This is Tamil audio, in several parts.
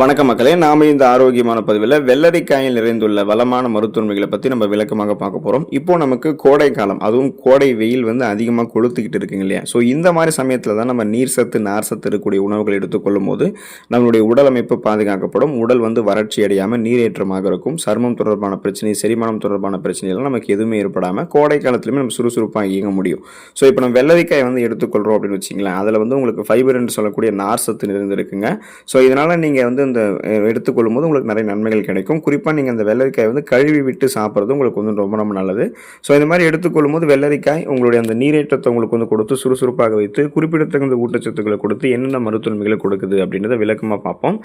வணக்கம் மக்களே, நாம இந்த ஆரோக்கியமான பதிவில் வெள்ளரிக்காயில் நிறைந்துள்ள வளமான மருத்துவமைகளை பற்றி நம்ம விளக்கமாக பார்க்க போகிறோம். இப்போ நமக்கு கோடை காலம், அதுவும் கோடை வெயில் அதிகமாக கொளுத்துக்கிட்டு இருக்குங்க இல்லையா? ஸோ இந்த மாதிரி சமயத்தில் தான் நம்ம நீர் சத்து நார் சத்து இருக்கக்கூடிய உணவுகள் எடுத்துக்கொள்ளும் போது நம்மளுடைய உடல் அமைப்பு பாதுகாக்கப்படும், உடல் வறட்சி அடையாமல் நீரேற்றமாக இருக்கும், சர்மம் தொடர்பான பிரச்சனை, செரிமானம் தொடர்பான பிரச்சனைகள் நமக்கு எதுவுமே ஏற்படாமல் கோடை காலத்துலையுமே நம்ம சுறுசுறுப்பாக இயங்க முடியும். ஸோ இப்போ நம்ம வெள்ளரிக்காய் எடுத்துக்கொள்கிறோம் அப்படின்னு வச்சிங்களேன், அதில் உங்களுக்கு ஃபைபர் என்று சொல்லக்கூடிய நார் சத்து நிறைந்திருக்குங்க. ஸோ இதனால் நீங்கள் இந்த எடுத்துக்கொள்ளும் போது உங்களுக்கு நிறைய நன்மைகள் கிடைக்கும். குறிப்பாக நீங்கள் அந்த வெள்ளரிக்காய் கழுவி விட்டு சாப்பிட்றது உங்களுக்கு ரொம்ப ரொம்ப நல்லது. ஸோ இந்த மாதிரி எடுத்துக்கொள்ளும் போது வெள்ளரிக்காய் உங்களுடைய அந்த நீரேற்றத்தை உங்களுக்கு கொடுத்து சுறுசுறுப்பாக வைத்து குறிப்பிடத்தகுந்த ஊட்டச்சத்துக்களை கொடுத்து என்னென்ன மருத்துவமைகளை கொடுக்குது அப்படின்றத விளக்கமாக பார்ப்போம்.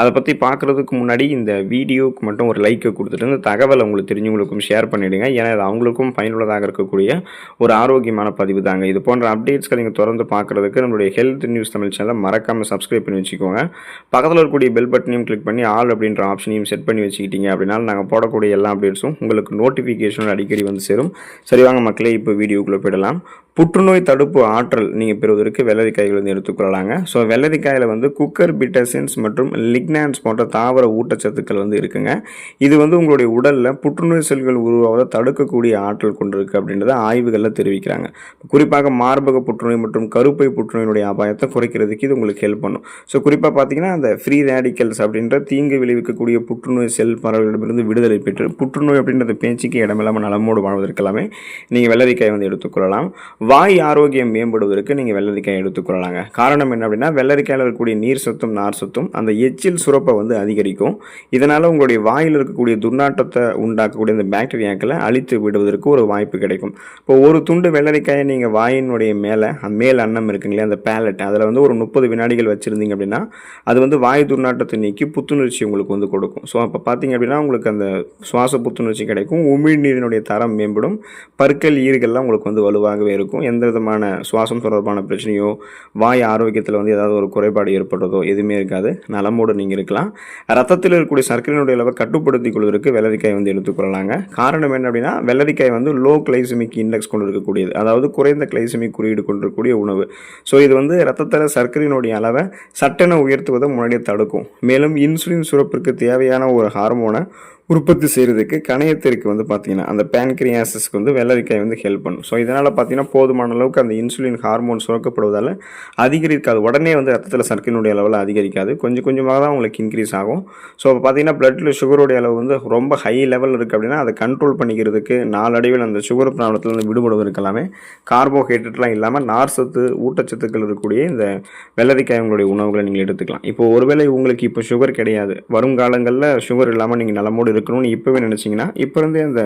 அதை பற்றி பார்க்குறதுக்கு முன்னாடி இந்த வீடியோக்கு மட்டும் ஒரு லைக்கை கொடுத்துட்டு இந்த தகவலை உங்களுக்கு தெரிஞ்சவங்களுக்கும் ஷேர் பண்ணிவிடுங்க. ஏன்னா அது அவங்களுக்கும் பயனுள்ளதாக இருக்கக்கூடிய ஒரு ஆரோக்கியமான பதிவு தாங்க. இது போன்ற அப்டேட்ஸ்களை நீங்கள் தொடர்ந்து பார்க்குறதுக்கு நம்மளுடைய ஹெல்த் நியூஸ் தமிழ் சேனலை மறக்காமல் சப்ஸ்கிரைப் பண்ணி வச்சுக்கோங்க. பக்கத்தில் இருக்கக்கூடிய பெல் பட்டனையும் கிளிக் பண்ணி ஆல் அப்படின்ற ஆப்ஷனையும் செட் பண்ணி வச்சுக்கிட்டீங்க அப்படின்னா நாங்கள் போடக்கூடிய எல்லா அப்டேட்ஸும் உங்களுக்கு நோட்டிஃபிகேஷன் அடிக்கடி சேரும். சரி வாங்க மக்களே, இப்போ வீடியோக்குள்ளே போயிடலாம். புற்றுநோய் தடுப்பு ஆற்றல் நீங்கள் பெறுவதற்கு வெள்ளரிக்காய்கள் எடுத்துக்கொள்ளலாங்க. ஸோ வெள்ளரிக்காயில் குக்கர் பிட்டசின்ஸ் மற்றும் லிக்னான்ஸ் போன்ற தாவர ஊட்டச்சத்துக்கள் இருக்குங்க. இது உங்களுடைய உடலில் புற்றுநோய் செல்கள் உருவாவதை தடுக்கக்கூடிய ஆற்றல் கொண்டிருக்கு அப்படின்றத ஆய்வுகளில் தெரிவிக்கிறாங்க. குறிப்பாக மார்பக புற்றுநோய் மற்றும் கருப்பை புற்றுநோயினுடைய அபாயத்தை குறைக்கிறதுக்கு இது உங்களுக்கு ஹெல்ப் பண்ணும். ஸோ குறிப்பாக பார்த்தீங்கன்னா அந்த ஃப்ரீ ரேடிக்கல்ஸ் அப்படின்ற தீங்கு விளைவிக்கக்கூடிய புற்றுநோய் செல் பரவலிடமிருந்து விடுதலை பெற்று புற்றுநோய் அப்படின்றத பேச்சுக்கு இடமில்லாமல் நலமோடு வாழ்வதற்கெல்லாமே நீங்கள் வெள்ளரிக்காய் எடுத்துக்கொள்ளலாம். வாய் ஆரோக்கியம் மேம்படுவதற்கு நீங்கள் வெள்ளரிக்காய் எடுத்துக்கொள்ளலாங்க. காரணம் என்ன அப்படின்னா, வெள்ளரிக்காயில் இருக்கக்கூடிய நீர் சத்தும் நார் சத்தும் அந்த எச்சில் சுரப்பை அதிகரிக்கும். இதனால் உங்களுடைய வாயில் இருக்கக்கூடிய துர்நாற்றத்தை உண்டாக்கக்கூடிய இந்த பாக்டீரியாக்களை அழித்து விடுவதற்கு ஒரு வாய்ப்பு கிடைக்கும். இப்போ ஒரு துண்டு வெள்ளரிக்காயை நீங்கள் வாயினுடைய மேல் அன்னம் இருக்குங்களே, அந்த பேலட், அதில் ஒரு 30 வினாடிகள் வச்சுருந்தீங்க அப்படின்னா அது வாய் துர்நாற்றத்தை நீக்கி புத்துணர்ச்சி உங்களுக்கு கொடுக்கும். ஸோ அப்போ பார்த்தீங்க அப்படின்னா உங்களுக்கு அந்த சுவாச புத்துணர்ச்சி கிடைக்கும், உமிழ்நீரினுடைய தரம் மேம்படும், பற்கள் ஈறுகள்லாம் உங்களுக்கு வலுவாகவே இருக்கும். எந்த விதமான சுவாசம் தொடர்பான பிரச்சனையோ வாய் ஆரோக்கியத்தில் ஏதாவது ஒரு குறைபாடு ஏற்படுறதோ எதுவுமே இருக்காது. நலமோடு நீங்கள் இருக்கலாம். ரத்தத்தில் இருக்கக்கூடிய சர்க்கரையினுடைய அளவை கட்டுப்படுத்திக் கொள்வதற்கு வெள்ளரிக்காய் எடுத்துக்கொள்ளலாங்க. காரணம் என்ன அப்படின்னா, வெள்ளரிக்காய் லோ கிளைசமிக் இண்டெக்ஸ் கொண்டு இருக்கக்கூடியது, அதாவது குறைந்த கிளைசமிக் குறியீடு கொண்டிருக்கக்கூடிய உணவு. ஸோ இது ரத்தத்தில் சர்க்கரையினுடைய அளவை சட்டென உயர்த்துவதை முன்னாடியே தடுக்கும். மேலும் இன்சுலின் சுரப்பிற்கு தேவையான ஒரு ஹார்மோனை உற்பத்தி செய்கிறதுக்கு கணையத்திற்கு பார்த்தீங்கன்னா அந்த பேன்கிரியாசிஸ்க்கு வெள்ளரிக்காய் ஹெல்ப் பண்ணும். ஸோ இதனால் பார்த்தீங்கன்னா போதுமான அளவுக்கு அந்த இன்சுலின் ஹார்மோன் சுரக்கப்படுவதால் அதிகரிக்காது, உடனே ரத்தத்தில் சர்க்கரையினுடைய அளவில் அதிகரிக்காது, கொஞ்சம் கொஞ்சமாக தான் உங்களுக்கு இன்க்ரீஸ் ஆகும். ஸோ இப்போ பார்த்தீங்கன்னா பிளட்டில் சுகருடைய அளவு ரொம்ப ஹை லெவல் இருக்குது அப்படின்னா அதை கண்ட்ரோல் பண்ணிக்கிறதுக்கு நாளடைவில் அந்த சுகர் ப்ராப்ளத்தில் விடுபடுவதற்கு எல்லாமே கார்போஹைட்ரேட்லாம் இல்லாமல் நார் சத்து ஊட்டச்சத்துக்கள் இருக்கக்கூடிய இந்த வெள்ளரிக்காய் உங்களுடைய உணவுகளை நீங்கள் எடுத்துக்கலாம். இப்போ ஒருவேளை உங்களுக்கு இப்போ சுகர் கிடையாது, வருங்காலங்களில் சுகர் இல்லாமல் நீங்கள் நலமோடு இருக்கணும்னு இப்போவே நினச்சிங்கன்னா இப்போ இருந்தே அந்த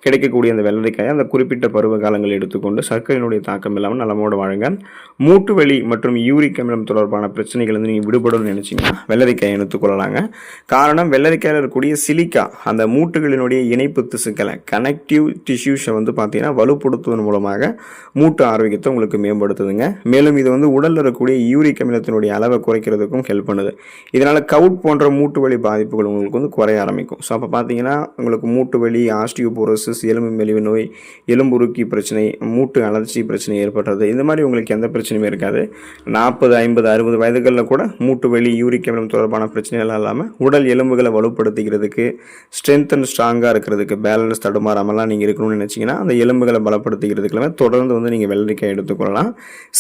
கிடைக்கக்கூடிய அந்த வெள்ளரிக்காயை அந்த குறிப்பிட்ட பருவ காலங்கள் எடுத்துக்கொண்டு சர்க்கரையினுடைய தாக்கம் இல்லாமல் நலமோடு வாழுங்க. மூட்டு வலி மற்றும் யூரிக் அமிலம் தொடர்பான பிரச்சனைகள் நீங்கள் விடுபடணும்னு நினச்சிங்கன்னா வெள்ளரிக்காயை எடுத்துக்கொள்ளலாங்க. காரணம், வெள்ளரிக்காயில் இருக்கக்கூடிய சிலிக்கா அந்த மூட்டுகளினுடைய இணைப்பு திசுக்களை கனெக்டிவ் டிஷ்யூஸை பார்த்தீங்கன்னா வலுப்படுத்துவதன் மூலமாக மூட்டு ஆரோக்கியத்தை உங்களுக்கு மேம்படுத்துதுங்க. மேலும் இது உடலில் இருக்கக்கூடிய யூரிக் அமிலத்தினுடைய அளவை குறைக்கிறதுக்கும் ஹெல்ப் பண்ணுது. இதனால் கவுட் போன்ற மூட்டு வலி பாதிப்புகள் உங்களுக்கு குறைய ஆரம்பிக்கும். ஸோ அப்போ பார்த்தீங்கன்னா உங்களுக்கு மூட்டு வலி, ஆஸ்டியோபோரோசிஸ், எலும்பு மெலிவு நோய், எலும்புருக்கி பிரச்சனை, மூட்டு அலர்ச்சி பிரச்சனை ஏற்படுறது, இந்த மாதிரி உங்களுக்கு எந்த பிரச்சனையுமே இருக்காது. 40, 50, 60 வயதுகளில் கூட மூட்டு வலி, யூரிக் அமிலம் தொடர்பான பிரச்சனைகள் இல்லாமல் உடல் எலும்புகளை வலுப்படுத்திக்கிறதுக்கு, ஸ்ட்ரென்த் அண்ட் ஸ்ட்ராங்காக இருக்கிறதுக்கு, பேலன்ஸ் தடுமாறாமலாம் நீங்கள் இருக்கணும்னு நினச்சிங்கன்னா அந்த எலும்புகளை பலப்படுத்திக்கிறதுக்கு தொடர்ந்து நீங்கள் வெள்ளரிக்காய் எடுத்துக்கொள்ளலாம்.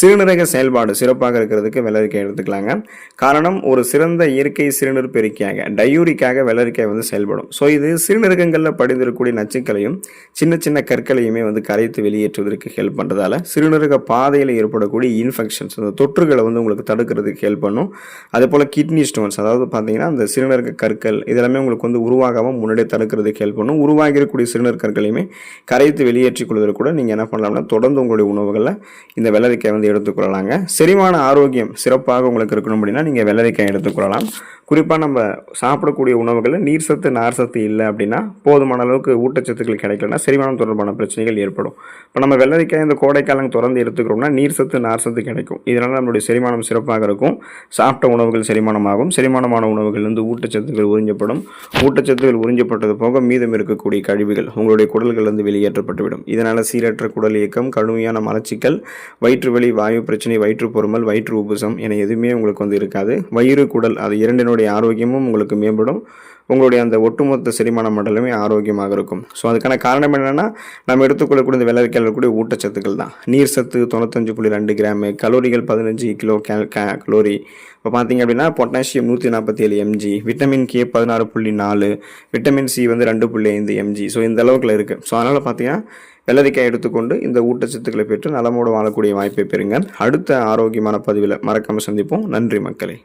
சிறுநீரக செயல்பாடு சிறப்பாக இருக்கிறதுக்கு வெள்ளரிக்காய் எடுத்துக்கலாங்க. காரணம், ஒரு சிறந்த இயற்கை சிறுநீர் பெருக்கியாக டயூரிக்காக வெள்ளரிக்காய் செயல்படும். ஸோ இது சிறுநீரகங்களில் படிந்திருக்கக்கூடிய நச்சுக்களையும் சின்ன சின்ன கற்களையுமே கரைத்து வெளியேற்றுவதற்கு ஹெல்ப் பண்ணுறதால சிறுநீரக பாதையில் ஏற்படக்கூடிய இன்ஃபெக்ஷன்ஸ், அந்த தொற்றுகளை உங்களுக்கு தடுக்கிறதுக்கு ஹெல்ப் பண்ணும். அதே போல் கிட்னி ஸ்டோன்ஸ், அதாவது பார்த்தீங்கன்னா அந்த சிறுநீரக கற்கள் இதெல்லாமே உங்களுக்கு உருவாகாமல் முன்னாடியே தடுக்கிறதுக்கு ஹெல்ப் பண்ணும். உருவாகி இருக்கக்கூடிய சிறுநீர் கற்களையுமே கரைத்து வெளியேற்றிக் கொள்வதற்கு கூட நீங்கள் என்ன பண்ணலாம்னா தொடர்ந்து உங்களுடைய உணவுகளில் இந்த வெள்ளரிக்காய் எடுத்துக்கொள்ளலாங்க. செரிமான ஆரோக்கியம் சிறப்பாக உங்களுக்கு இருக்கணும் அப்படின்னா நீங்கள் வெள்ளரிக்காய் எடுத்துக்கொள்ளலாம். குறிப்பாக நம்ம சாப்பிடக்கூடிய உணவுகளில் நீர் சத்து நார் சத்து இல்லை அப்படின்னா, போதுமான அளவுக்கு ஊட்டச்சத்துக்கள் கிடைக்கலன்னா செரிமானம் தொடர்பான பிரச்சனைகள் ஏற்படும். இப்போ நம்ம வெள்ளரிக்காய் இந்த கோடைக்காலம் தொடர்ந்து எடுத்துக்கிறோம்னா நீர் சத்து நார் சத்து கிடைக்கும். இதனால் நம்மளுடைய செரிமானம் சிறப்பாக இருக்கும். சாப்பிட்ட உணவுகள் செரிமானமாகும். செரிமானமான உணவுகள் ஊட்டச்சத்துக்கள் உறிஞ்சப்படும். ஊட்டச்சத்துக்கள் உறிஞ்சப்பட்டது போக மீதம் இருக்கக்கூடிய கழிவுகள் உங்களுடைய குடல்களிலிருந்து வெளியேற்றப்பட்டுவிடும். இதனால் சீரற்ற குடல் இயக்கம், கடுமையான மலச்சிக்கல், வயிற்று வலி, வாயு பிரச்சனை, வயிற்று பொறுமல், வயிற்று உபசம் என எதுவுமே உங்களுக்கு இருக்காது. வயிறு குடல் அது இரண்டினுடைய இதயத்தினுடைய ஆரோக்கியமும் உங்களுக்கு மேம்படும். உங்களுடைய அந்த ஒட்டுமொத்த செரிமான மண்டலமே ஆரோக்கியமாக இருக்கும். ஸோ அதுக்கான காரணம் என்னென்னா, நம்ம எடுத்துக்கொள்ளக்கூடிய இந்த வெள்ளரிக்காயில் இருக்கக்கூடிய ஊட்டச்சத்துக்கள் தான். நீர் சத்து 95.2 கிராமு, கலோரிகள் 15 கிலோ கலோரி. இப்போ பார்த்தீங்க அப்படின்னா potassium 147 mg, vitamin K 16.4, vitamin C வந்து 2.5 mg. ஸோ இந்த அளவுக்குள்ள இருக்குது. ஸோ அதனால் பார்த்தீங்கன்னா வெள்ளரிக்காய் எடுத்துக்கொண்டு இந்த ஊட்டச்சத்துக்களை பெற்று நலமோடு வாழக்கூடிய வாய்ப்பை பெறுங்க. அடுத்த ஆரோக்கியமான பதிவில் மறக்காமல் சந்திப்போம். நன்றி மக்களே.